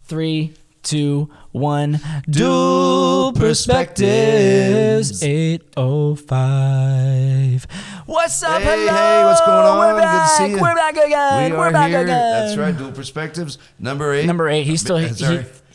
3, 2, 1. Dual Perspectives 805. What's up? Hey, Hello. hey, what's going on? We're back. Good to see you. We're back again. We We're are back here. again. That's right. Dual Perspectives. Number 8. Number 8. He's still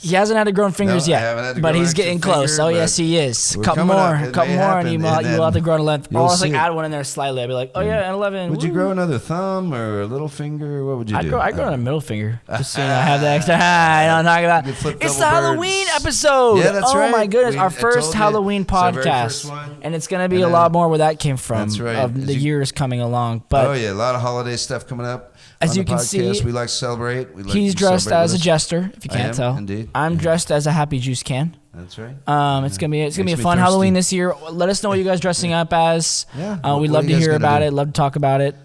he hasn't had to grow fingers No, I yet, haven't had to but grow he's extra getting close. finger, Oh yes, but he is. we're Couple coming more, up. It couple may more, happen, and you and will have to grow a length. you'll Or just like see. add one in there slightly. I'd be like, oh yeah, an 11. Would you Woo. grow another thumb or a little finger? What would you do? I grow on a middle finger. Just so you know, I have the extra. I don't talk about. You could flip It's the double Halloween birds. episode. Yeah, that's oh right. my goodness, our I first told you. Halloween It's our very podcast, first one. and it's gonna be And a lot more where that came from. That's right. Of the years coming along, but Oh yeah, a lot of holiday stuff coming up. as on you the can podcast. see, we like to celebrate. We like he's you to dressed celebrate as a with us. jester. If you I can't am, tell, indeed. I'm dressed as a happy juice can. That's right. It's gonna be a Makes me fun thirsty. Halloween this year. Let us know what you guys dressing up as. Yeah. We'd What love are to you guys hear gonna about do? it. Love to talk about it.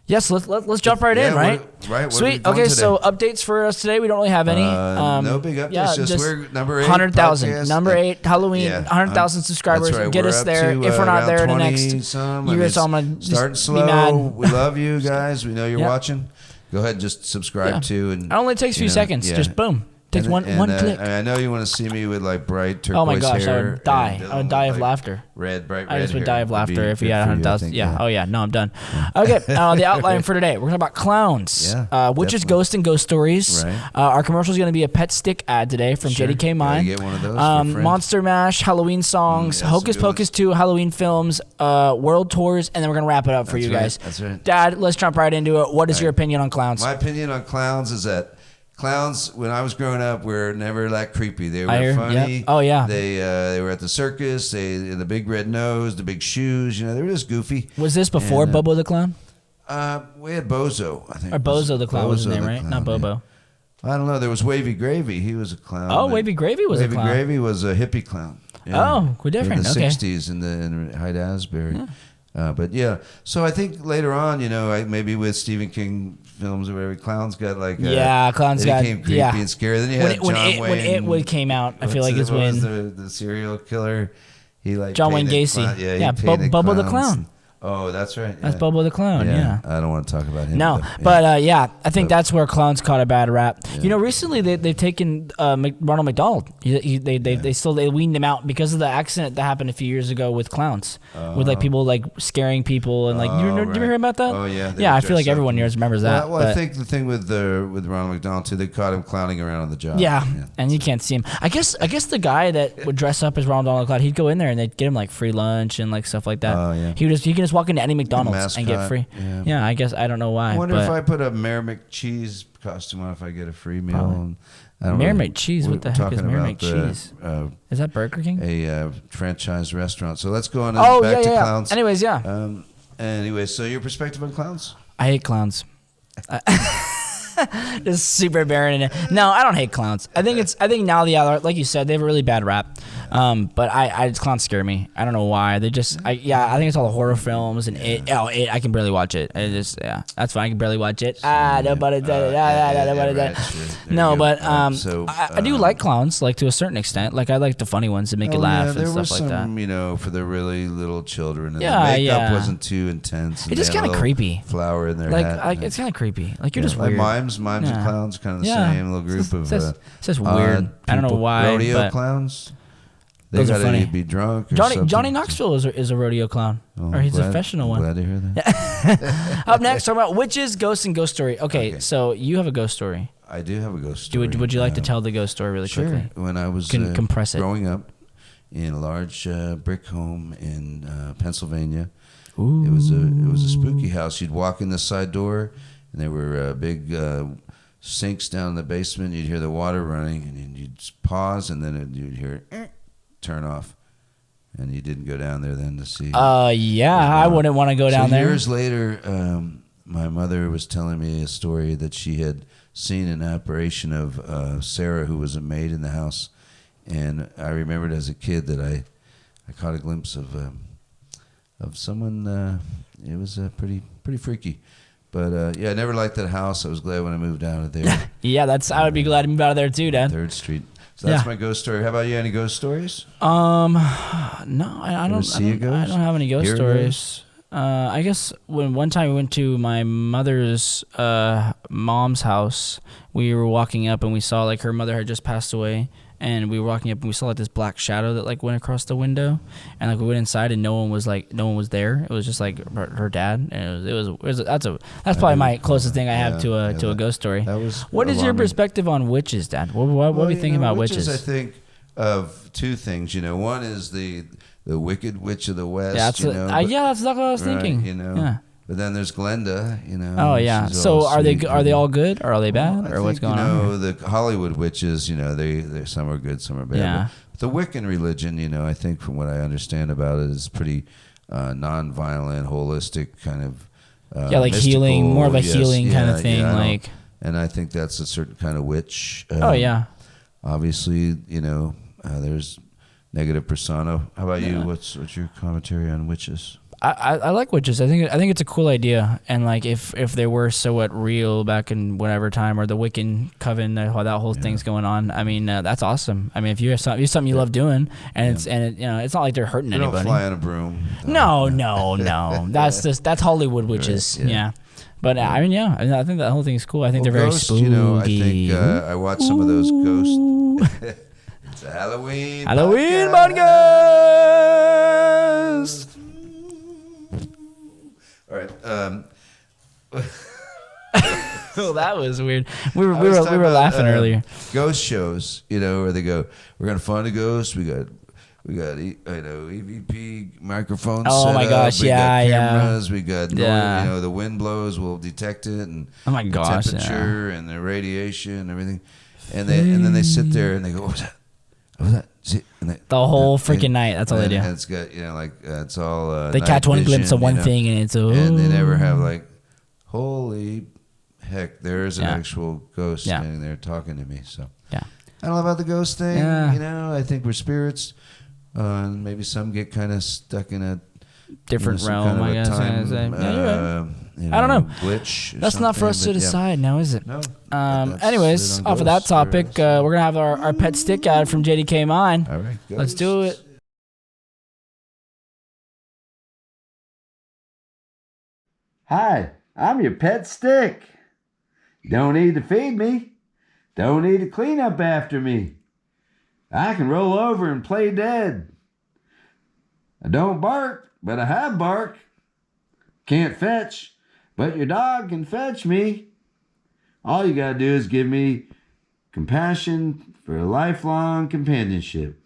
Yes, let's jump right in, Yeah, right? Right. What are we Sweet. doing Okay, today? so updates for us today. We don't really have any. No big updates. Yeah, just we're number 8. 100,000. podcast. Number 8 Halloween. Yeah. 100,000 subscribers. That's right. Get We're us up there. to, If we're not around there in the 20 next some. year, I mean, so I'm gonna starting just slow. be mad. We love you guys. We know you're Yeah. watching. Go ahead, and just subscribe Yeah. to and. It only takes a few seconds. yeah. Just boom. Takes one click. I know you want to see me with like bright turquoise Oh my gosh, hair. I would die. and, I would die of like, laughter. Bright red I just would hair die of would be laughter if we good had for you, I 100,000. think, Yeah. Oh yeah. No, I'm done. Okay. The outline for today. We're talking about clowns. Yeah, Witches, definitely. ghosts, and ghost stories. Right. Our commercial is going to be a pet stick ad today from Sure. JDK Gotta Mine. get one of those for a friend. Monster Mash, Halloween songs, yeah, Hocus some good Pocus 2, Halloween films, world tours, and then we're going to wrap it up for That's you right, guys. that's right. Dad, let's jump right into it. What is All your right. opinion on clowns? My opinion on clowns is that clowns, when I was growing up, were never that creepy. They I were hear, funny. yeah. Oh, yeah. They were at the circus. The big red nose, the big shoes. You know, they were just goofy. Was this before And, Bobo the Clown? We had Bozo, I think. Or Bozo the Clown was his Bozo name, the right? Clown, Not yeah. Bobo. I don't know. There was Wavy Gravy. He was a clown. Oh, And Wavy Gravy was a clown. Wavy Gravy was a hippie clown. Oh, we're different. In the Okay. 60s in Hyde Asbury. But yeah, so I think later on, you know, maybe with Stephen King films or whatever, clowns got like clowns they got became creepy and scary. Then you had when John Wayne. it came out. I feel like it's what when was the serial killer. He like John Wayne painted Gacy. clown- yeah, he Yeah, painted Bubba the clowns. Clown. Oh, that's right. That's yeah. Bobo the Clown. Yeah. I don't want to talk about him. No, yeah. but yeah, I think that's where clowns caught a bad rap. You know, recently they've taken Ronald McDonald. They weaned him out because of the accident that happened a few years ago with clowns, with like people like scaring people and like do you right. hear about that? Oh yeah. they Yeah, were I feel like dressed up everyone and- here remembers that. Well, I but- think the thing with Ronald McDonald too, they caught him clowning around on the job. Yeah, and you can't see him. I guess the guy that would dress up as Ronald McDonald, he'd go in there and they'd get him like free lunch and like stuff like that. Oh, yeah. He can just walk into any McDonald's and get mascot, free. yeah. Yeah, I guess I don't know why. I wonder but if I put a Merrimack cheese costume on if I get a free meal. Probably. And I don't Merrimack really- cheese? we're What the heck is talking Merrimack about cheese? Is that Burger King? A franchise restaurant. So let's go on Oh back to yeah. clowns. Anyways, yeah. Anyway, so your perspective on clowns? I hate clowns. Just super barren in it. No, I don't hate clowns. I think now like you said, they have a really bad rap. But clowns scare me. I don't know why. I think it's all the horror films and it. I can barely watch it. That's fine. I can barely watch it. Nobody did it. Nobody did it. Right, sure. There No, you go. but I do like clowns, like to a certain extent. Like I like the funny ones that make you laugh and there stuff was like some, that. you know, for the really little children. And Yeah, the makeup yeah. wasn't too intense. And It's just they had a kinda little creepy. Flower in their Like hat. it's kind of creepy. Like you're Yeah, just like weird. mimes and Yeah. clowns, kind of the Yeah. same little group of. It's just odd weird. I don't know people. why. Rodeo but clowns. They Those are gotta funny. be drunk. Or Johnny something. Knoxville is a rodeo clown, Oh, or he's a glad- professional I'm one. Glad to hear that. Up next, talking about witches, ghosts, and ghost story. Okay, so you have a ghost story. I do have a ghost story. Would you like to tell the ghost story really Sure. quickly? When I was compress it. growing up in a large brick home in Pennsylvania, Ooh. it was a spooky house. You'd walk in the side door, and there were big sinks down in the basement. You'd hear the water running, and then you'd pause, and then you'd hear it turn off. And you didn't go down there then to see. Yeah, I wouldn't want to go down there. Years later, my mother was telling me a story that she had seen an apparition of Sarah, who was a maid in the house, and I remembered as a kid that I caught a glimpse of someone. It was pretty freaky. But yeah, I never liked that house. I was glad when I moved out of there. Yeah, I would be glad to move out of there too, Dad. 3rd Street. So that's Yeah. my ghost story. How about you? Any ghost stories? No, I don't. see a ghost? I don't have any ghost Hear a stories. ghost? I guess when one time we went to my mother's mom's house, we were walking up and we saw like her mother had just passed away, and we were walking up and we saw like this black shadow that like went across the window, and like we went inside and no one was there. It was just like her dad, and it was that's probably my closest thing I have to a ghost story. That was what is your perspective on witches, Dad? What do you think about witches? I think of two things. One is the Wicked Witch of the West. Yeah, that's exactly what I was thinking. Yeah. But then there's Glenda, Oh yeah. So are they all good or are they bad or what's going on? The Hollywood witches, they some are good, some are bad. Yeah. But the Wiccan religion, I think from what I understand about it is pretty non-violent, holistic kind of. Like mystical, healing, more of a healing kind of thing, like. And I think that's a certain kind of witch. Oh yeah. Obviously, there's negative persona. How about you? What's your commentary on witches? I like witches. I think it's a cool idea, and like if they were somewhat real back in whatever time, or the Wiccan coven, that whole thing's going on. I mean, that's awesome. I mean, if you have something you love doing, and it's not like they're hurting they anybody. Don't fly on a broom. No. That's Hollywood witches. Right, yeah. But I think that whole thing is cool. I think they're very spooky. I think I watched some of those ghosts. It's a Halloween podcast. All right. Well, that was weird. We were laughing earlier. Ghost shows, where they go, we're gonna find a ghost. We got EVP microphones. Oh my gosh, we got cameras. Yeah. We got the wind blows. We'll detect it, and oh my gosh, the temperature and the radiation and everything. And then they sit there and they go, what was that? What was that? The whole freaking night. That's all they do. And it's got it's all. They catch one glimpse of one thing, and it's and they never have holy heck, there is an actual ghost standing there talking to me. So yeah, I don't know about the ghost thing. Yeah. I think we're spirits. And maybe some get kind of stuck in a different realm. Kind of I guess. Time, you're right. I don't know. Glitch. That's not for us to decide now, is it? No. Anyways, off of that topic, we're gonna have our pet stick ad from JDK Mine. All right. Let's do it. Hi, I'm your pet stick. Don't need to feed me. Don't need to clean up after me. I can roll over and play dead. I don't bark, but I have bark. Can't fetch, but your dog can fetch me. All you gotta do is give me compassion for a lifelong companionship.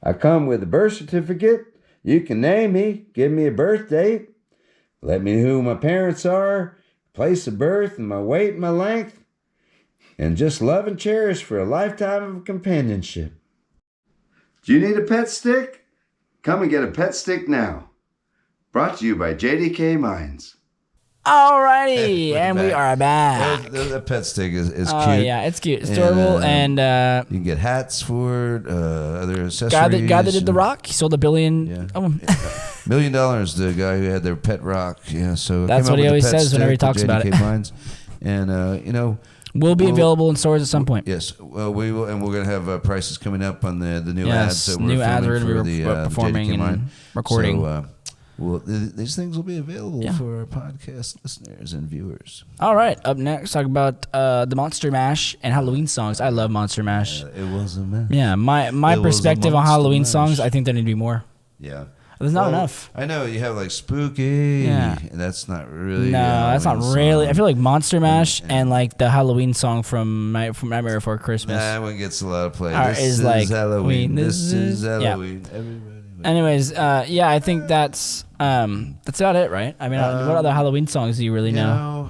I come with a birth certificate. You can name me, give me a birth date. Let me know who my parents are, place of birth, and my weight and my length. And just love and cherish for a lifetime of companionship. Do you need a pet stick? Come and get a pet stick now. Brought to you by JDK Mines. Alrighty, and we are back. The pet stick is cute. Oh yeah, it's cute. It's adorable, and you can get hats for it, other accessories. Guy that did The Rock, he sold $1 billion. Yeah. $1 million, the guy who had their pet rock. Yeah, so that's what he always says whenever he talks about it. Mines. And will be available in stores at some point. Yes, well, we will, and we're going to have prices coming up on the new ads that we're going to be performing and recording. So, these things will be available for our podcast listeners and viewers. All right, up next, talk about the Monster Mash and Halloween songs. I love Monster Mash. It was a mess. Yeah, my perspective on Halloween songs, I think there need to be more. Yeah. There's not enough. I know you have spooky. Yeah. That's not really. No, that's not really. I feel like Monster Mash and like the Halloween song from Nightmare Before Christmas. That one gets a lot of play. This is like Halloween. This is Halloween. Yeah. Everybody. Anyways, I think that's about it, right? I mean, what other Halloween songs do you really know?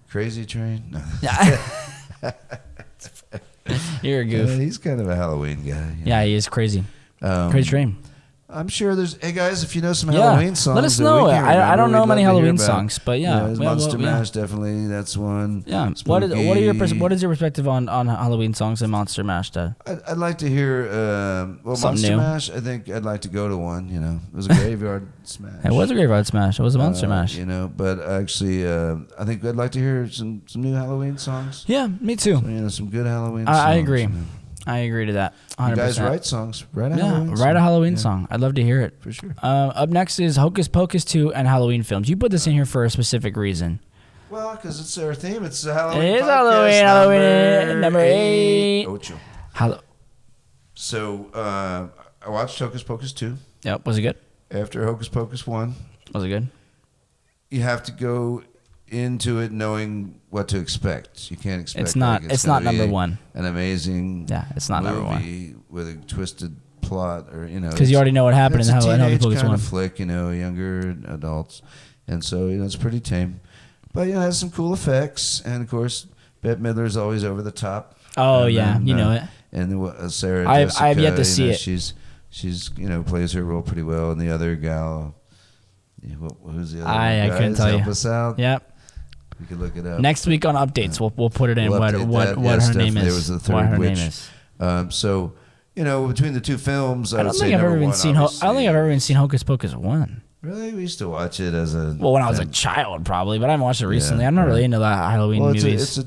Crazy Train. No. You're a goof. He's kind of a Halloween guy. Yeah, he is crazy. Crazy Train. I'm sure there's. Hey guys, if you know some Halloween songs, let us know. I don't know many Halloween songs, but Monster Mash definitely. That's one. Yeah. What is your perspective on Halloween songs and Monster Mash, Dad? I'd like to hear. Monster Mash. I think I'd like to go to one. It was a graveyard smash. It was a graveyard smash. It was a Monster Mash. But actually, I think I'd like to hear some new Halloween songs. Yeah, me too. Some good Halloween songs. I agree. I agree to that. 100%. You guys write songs. Write a Halloween write song. a Halloween song. I'd love to hear it. For sure. Up next is Hocus Pocus 2 and Halloween films. You put this in here for a specific reason. Well, because it's our theme. It's the Halloween. It is podcast, Halloween number 8. Ocho. Hello. So I watched Hocus Pocus 2. Yep. Was it good? After Hocus Pocus 1, Was it good? you have to go into it knowing what to expect. You can't expect. It's not. like, It's not gonna be number one. An amazing. Yeah, it's not number one. movie with a twisted plot, or Because you already know what happened it's in a Hocus teenage Pocus kind 1. of flick, younger adults, and so it's pretty tame. But it has some cool effects, and of course, Bette Midler's always over the top. Oh And yeah, then, you know it. And Sarah I've Jessica, yet to see it. She's plays her role pretty well, and the other gal, who's the other? I guys? couldn't tell Help you. us out. Yep. We could look it up. Next week on updates, we'll put it in We'll what update what that. what Yes, her name definitely. is. There was the what third her witch. name is. So, between the two films, I don't think I've ever even seen. I don't think I've ever even seen Hocus Pocus 1. Really, we used to watch it as a. Well, when I was a child, probably, but I haven't watched it recently. I'm not really into that Halloween Well, it's movies. a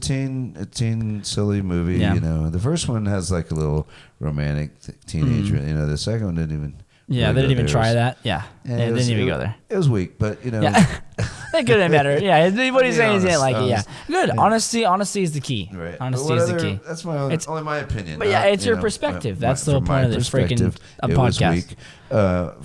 teen silly movie. Yeah. The first one has like a little romantic teenage. The second one didn't even. Yeah, really they didn't go even there. try It was- that. Yeah, they didn't even go there. It was weak, but Yeah, that could have been better. Yeah, what he's saying is he didn't like it. Yeah, honest. good. Honesty is the key. Right. Honesty But is the whatever, key. That's only my opinion. But yeah, not, it's your know, perspective. my- That's the whole from point my of this freaking perspective, a it was podcast. weak.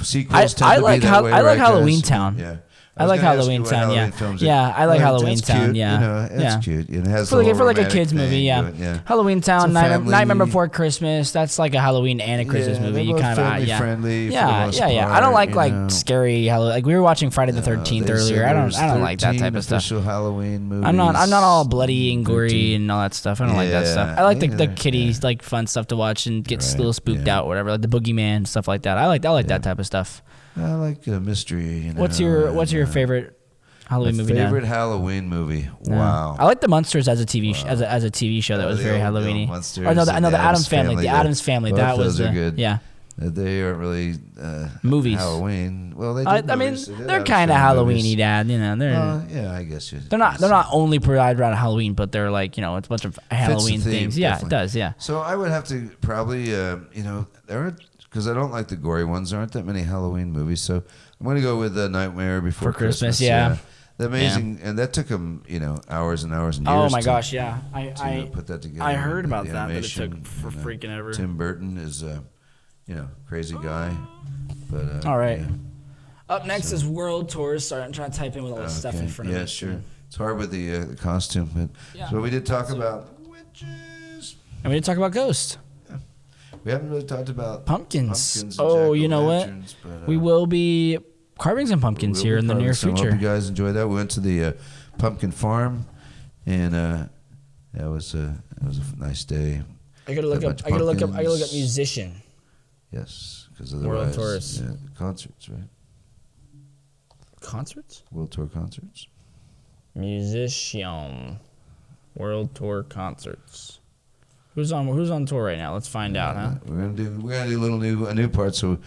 Sequels tend I to like be that way, I like right, guys? Halloween Town. Yeah. I like was gonna ask Halloween you what Town. Halloween Yeah, films are- yeah, I like Well, Halloween that's Town. cute, Yeah, it's yeah. cute. It has For the like, little a romantic kids movie, thing yeah. to it, yeah. Halloween Town, It's a family- Nightmare Before Christmas. That's like a Halloween and a Christmas Yeah, movie. they're You both kind of family yeah. friendly for the Yeah, most yeah. I part, don't like you know. scary Halloween. Like we were watching Friday the 13th They said earlier. I there's don't like that 13 type of stuff. official Halloween movies. I'm not all bloody and gory 13. and all that stuff. I don't like that Yeah, stuff. I like me the neither. kitty like fun stuff to watch and get a Right, little spooked yeah. out, whatever. Like the Boogeyman stuff like that. I like that type of stuff. I like a mystery. What's your favorite Halloween my movie? Dan? favorite Halloween movie? Yeah. Wow. I like the Munsters as a TV as a TV show that was the very old Halloweeny. Munsters Oh no, and the the Addams Addams Family. Family, The yeah. Addams Family. Both That was those are the good. yeah. They aren't really Movies. Halloween. Well, they I did mean, movies. They did they're have kind of some Halloweeny, movies. Dad. They're Yeah, I guess you. they're not only provided around Halloween, but they're like it's a bunch of Halloween theme, things. Yeah, definitely. it does. Yeah. So I would have to probably, there aren't, because I don't like the gory ones. There aren't that many Halloween movies, so I'm going to go with Nightmare Before For Christmas, Christmas. yeah. The amazing, and that took them, hours and hours and years. Oh my to- gosh, yeah. to put that together. I heard The about that, but it animation, took for freaking ever. Tim Burton is, crazy guy. But All right. yeah. Up next is World Tours. Sorry, I'm trying to type in with all this stuff in front of me. Yeah, sure. It's hard with the costume, but Yeah. so we did talk about witches. And we didn't talk about Ghost. We haven't really talked about Pumpkins. and Oh, you know what? jack-o'-lanterns, but, We will be carving some pumpkins we'll here be in the near carving some. future. Hope you guys enjoyed that. We went to the pumpkin farm, and that was a nice day. I gotta look Got a up. bunch I of gotta look up. pumpkins. musician. Yes, because of the World rise. tours. Yeah, concerts, right? Concerts. World tour concerts. Musician. World Tour concerts. Who's on tour right now? Let's find out, huh? We're gonna do a new part. So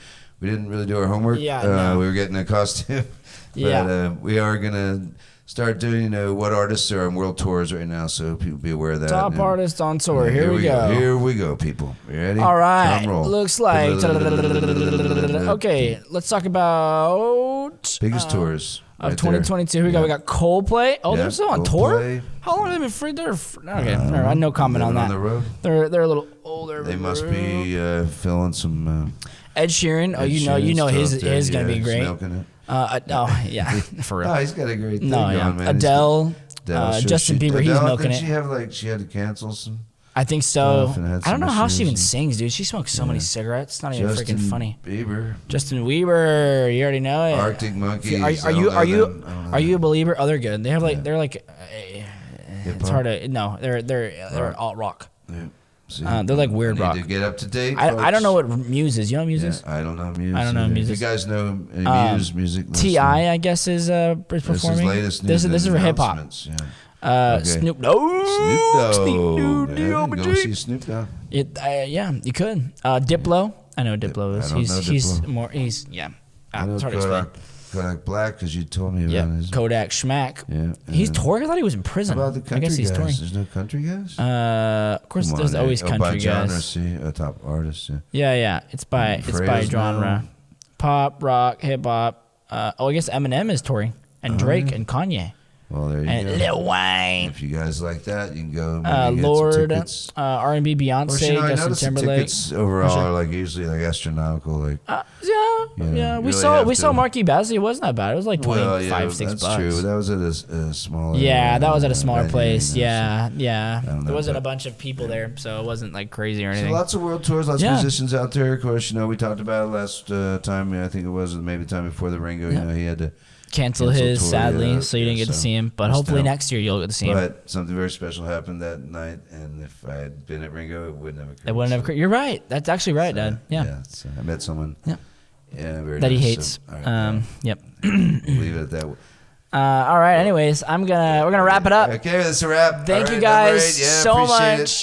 we didn't really do our homework. Yeah, no. We were getting a costume. But, Yeah. we are gonna start doing what artists are on world tours right now, so people be aware of that. Top And- artist on tour. Here we go. Here we go, people. You ready? All right. Drum roll. Looks like. Okay, let's talk about Biggest tours of right 2022. there. We Yeah. got Coldplay. Oh, Yeah, they're still on tour. Coldplay. How long have they been free? They're okay. Never mind, no comment on Living that. On the road. They're a little older. They must be filling some. Ed Sheeran. Oh, Ed you Sheeran know his stuff there. is gonna be Yeah, great. smoking it. Oh yeah, for real. Oh, he's got a great thing No, going, yeah. man. Adele, Adele, sure, Justin Bieber, he's Adele, milking didn't it. She have she had to cancel some. I think so. stuff and had I don't some know how she issues even and- sings, dude. She smokes so many cigarettes. It's not even Justin freaking funny. Bieber, Justin Bieber, you already know it. Arctic Monkeys. Are I you don't know them. I don't know are you a them. believer? Oh, they're good. They have they're like Hip it's hop? hard to no. They're alt rock. Yeah. See, They're like weird I rock. need to get up to date. I don't know folks. what Muse is. You know what Muse Yeah, is? I don't know Muse. I don't know either. Muse If is. you guys know any Muse music, let us Ti, know. I guess is This performing. is latest This news is for hip hop. announcements, Yeah. Okay. Snoop Dogg. Snoop Dogg. Yeah, go see Snoop Dogg. Yeah, you could. Diplo. I know what Diplo is. I don't know He's Diplo. more. He's yeah. I know It's hard to explain. Kodak. Kodak Black, because you told me about Yeah, his. Kodak Schmack. Yeah. He's and touring. I thought he was in prison. How about the I country guess he's guys? touring. There's no country guys? Of course, Come there's on, always by country genre, guys. see, a top artist. Yeah. Yeah. It's by Fredo's genre. now. Pop, rock, hip hop. I guess Eminem is touring, and Drake and Kanye Well, there you and go. Lil Wayne. If you guys like that, you can go. Maybe get Lord, some tickets. R&B, Of course, Beyonce, you know, I Justin noticed the Timberlake. tickets overall Sure. are like usually like astronomical. Like, Yeah. We really saw have to- Marky Bassey. It wasn't that bad. It was like 25, well, yeah, $6. that's true. That was at a smaller. Yeah, that was at a smaller venue, place. you know, Yeah. don't know, There wasn't but- a bunch of people there, so it wasn't like crazy or So anything. lots of world tours, lots Yeah. of musicians out there. Of course, you know we talked about it last time. I think it was maybe the time before the Ringo. You know he had to. Cancel Cancel his, tour, sadly, yeah, so you didn't yeah, get to so see him. But missed hopefully out. next year you'll get to see him. But something very special happened that night, and if I had been at Ringo, it wouldn't have occurred. It wouldn't have. You're right. That's actually right, Dad. Yeah. So I met someone. Yeah. Yeah, very That he nice. hates. So, all right, Yep. we'll leave it at that. All right. Anyways, we're gonna wrap it up. Okay, that's a wrap. Thank All you right, number guys 8. Yeah, so appreciate it. much.